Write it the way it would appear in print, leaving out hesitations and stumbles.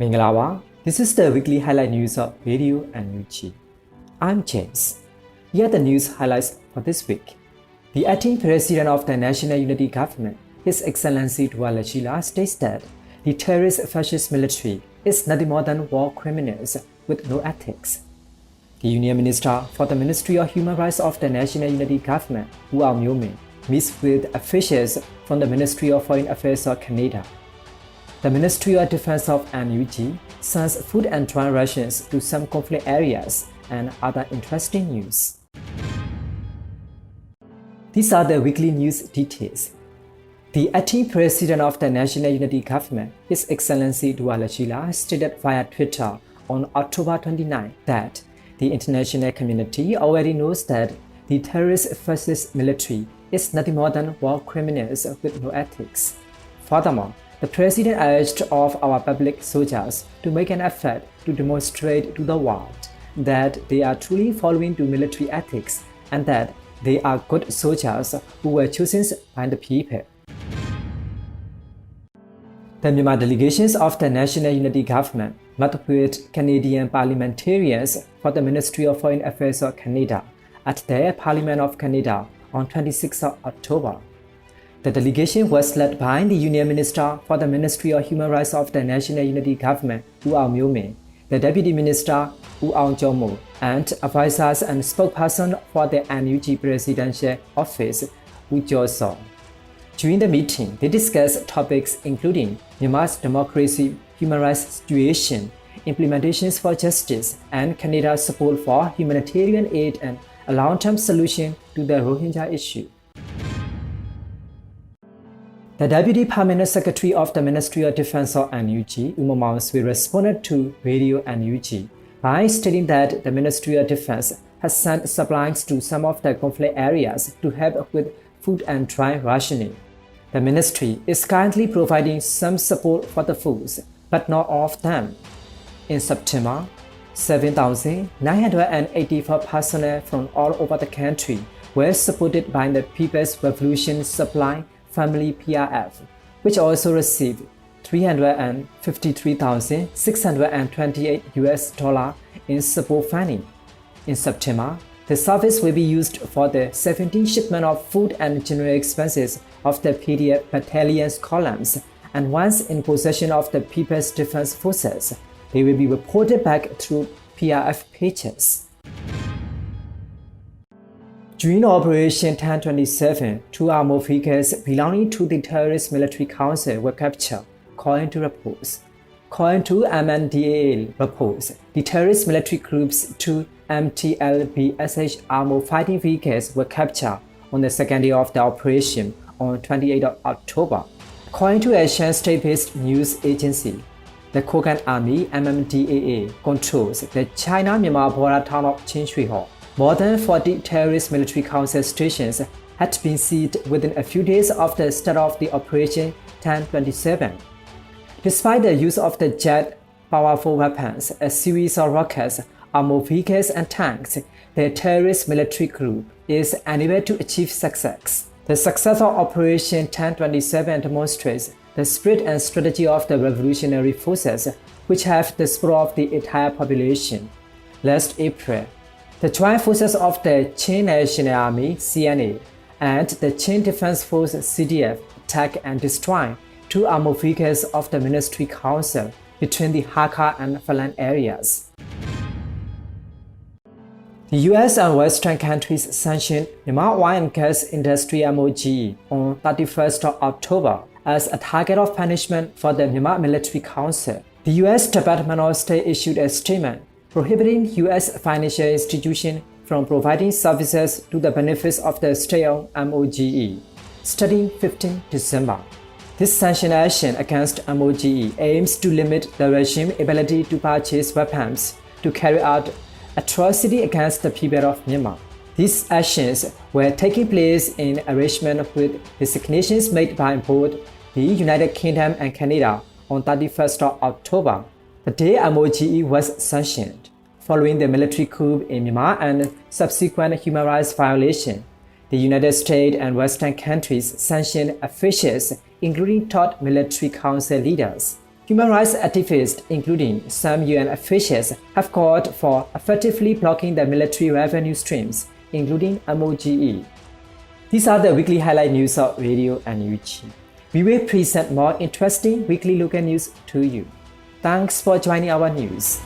Mingalawa, this is the weekly highlight news of Radio NUG. I'm James. Here are the news highlights for this week. The acting president of the National Unity Government, His Excellency Duwa Lashi, states that the terrorist fascist military is nothing more than war criminals with no ethics. The Union Minister for the Ministry of Human Rights of the National Unity Government, Aung Myo Min, meets with officials from the Ministry of Foreign Affairs of Canada. The Ministry of Defense of NUG sends food and dry rations to some conflict areas and other interesting news. These are the weekly news details. The acting president of the National Unity Government, His Excellency Duwa Lashi, stated via Twitter on October 29 that the international community already knows that the terrorist fascist military is nothing more than war criminals with no ethics. Furthermore, the president urged of our public soldiers to make an effort to demonstrate to the world that they are truly following to military ethics and that they are good soldiers who were chosen by the people. The Myanmar delegations of the National Unity Government met with Canadian parliamentarians for the Ministry of Foreign Affairs of Canada at their Parliament of Canada on 26 October. The delegation was led by the Union Minister for the Ministry of Human Rights of the National Unity Government, Aung Myo Min, the Deputy Minister, Aung Kyaw Moe, and advisors and spokesperson for the NUG Presidential Office, Kyaw Zaw. During the meeting, they discussed topics including Myanmar's democracy, human rights situation, implementations for justice, and Canada's support for humanitarian aid and a long-term solution to the Rohingya issue. The Deputy Permanent Secretary of the Ministry of Defense of NUG, Aung Myo Min, responded to Radio NUG by stating that the Ministry of Defense has sent supplies to some of the conflict areas to help with food and dry rationing. The ministry is currently providing some support for the foods, but not all of them. In September, 7,984 personnel from all over the country were supported by the People's Revolution Supply Family PRF, which also received $353,628 in support funding. In September, the service will be used for the 17 shipment of food and general expenses of the PDF battalion's columns, and once in possession of the People's Defense Forces, they will be reported back through PRF pages. During Operation 1027, 2 armored vehicles belonging to the terrorist military council were captured, according to reports. According to MNDAA reports, the terrorist military group's 2 MTLBSH armored fighting vehicles were captured on the second day of the operation on 28 October. According to Asian state-based news agency, the Kogan Army MMDAA controls the China-Myanmar border town of Chinshui. More than 40 terrorist military council stations had been seized within a few days of the start of the Operation 1027. Despite the use of the jet powerful weapons, a series of rockets, armored vehicles and tanks, the terrorist military group is unable to achieve success. The success of Operation 1027 demonstrates the spirit and strategy of the revolutionary forces, which have the support of the entire population. Last April, the joint forces of the Chin National Army (CNA) and the Chin Defense Force (CDF) attacked and destroyed 2 armored vehicles of the Ministry Council between the Hakka and Falan areas. The US and Western countries sanctioned Myanmar oil and gas industry (MOGE) on 31 October as a target of punishment for the Myanmar Military Council. The US Department of State issued a statement prohibiting US financial institutions from providing services to the benefits of the state-owned MOGE, starting 15 December. This sanction action against MOGE aims to limit the regime's ability to purchase weapons to carry out atrocity against the people of Myanmar. These actions were taking place in arrangement with designations made by both the United Kingdom and Canada on 31 October, the day MOGE was sanctioned. Following the military coup in Myanmar and subsequent human rights violation, the United States and Western countries sanctioned officials, including top military council leaders. Human rights activists, including some UN officials, have called for effectively blocking the military revenue streams, including MOGE. These are the weekly highlight news of Radio NUG. We will present more interesting weekly local news to you. Thanks for joining our news.